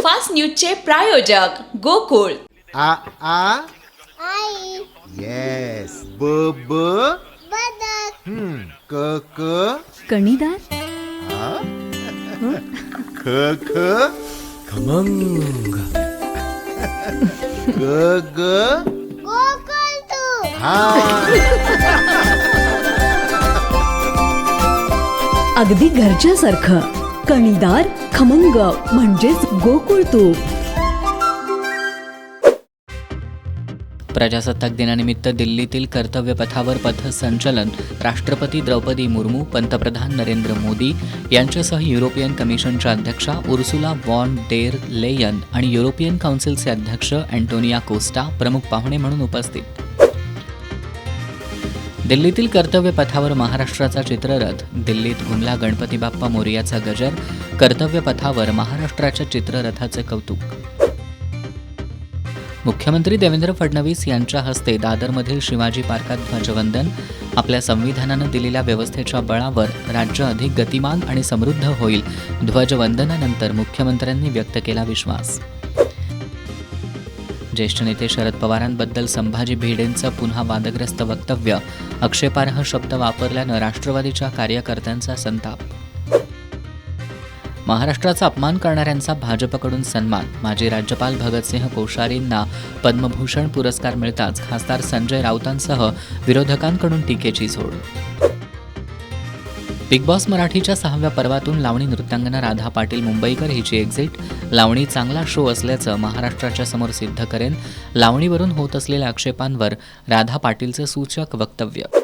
Fast न्यूजचे प्रायोजक गोकुळ. आ आ आई yes ब ब बदक क क कणीदार, ख ख खमंग. ग ग गोकुळ तू हा अगदी घरच्यासारखं. कणीदार, खमंग म्हणजेच गोकुळ तूप. प्रजासत्ताक दिनानिमित्त दिल्लीतील कर्तव्यपथावर पथसंचलन राष्ट्रपती द्रौपदी मुर्मू, पंतप्रधान नरेंद्र मोदी यांच्यासह युरोपियन कमिशनच्या अध्यक्षा उर्सुला वॉन डेर लेयन आणि युरोपियन काउन्सिलचे अध्यक्ष अँटोनिया कोस्टा प्रमुख पाहुणे म्हणून उपस्थित. दिल्लीतील कर्तव्यपथावर महाराष्ट्राचा चित्ररथ. दिल्लीत घुमला गणपती बाप्पा मोरयाचा गजर. कर्तव्यपथावर महाराष्ट्राच्या चित्ररथाचे कौतुक. मुख्यमंत्री देवेंद्र फडणवीस यांच्या हस्ते दादरमधील शिवाजी पार्कात ध्वजवंदन. आपल्या संविधानानं दिलेल्या व्यवस्थेच्या बळावर राज्य अधिक गतिमान आणि समृद्ध होईल. ध्वजवंदनानंतर मुख्यमंत्र्यांनी व्यक्त केला विश्वास. ज्येष्ठ नेते शरद पवारांबद्दल संभाजी भिडेंचं पुन्हा वादग्रस्त वक्तव्य. आक्षेपार्ह शब्द वापरल्यानं राष्ट्रवादीच्या कार्यकर्त्यांचा संताप. महाराष्ट्राचा अपमान करणाऱ्यांचा भाजपकडून सन्मान. माजी राज्यपाल भगतसिंह कोश्यारींना पद्मभूषण पुरस्कार मिळताच खासदार संजय राऊतांसह विरोधकांकडून टीकेची झोड. बिग बॉस मराठीच्या 6व्या पर्वातून लावणी नृत्यांगना राधा पाटील मुंबईकर हिची एक्झिट. लावणी चांगला शो असल्याचं महाराष्ट्राच्या समोर सिद्ध करेन. लावणीवरून होत असलेल्या आक्षेपांवर राधा पाटीलचं सूचक वक्तव्य.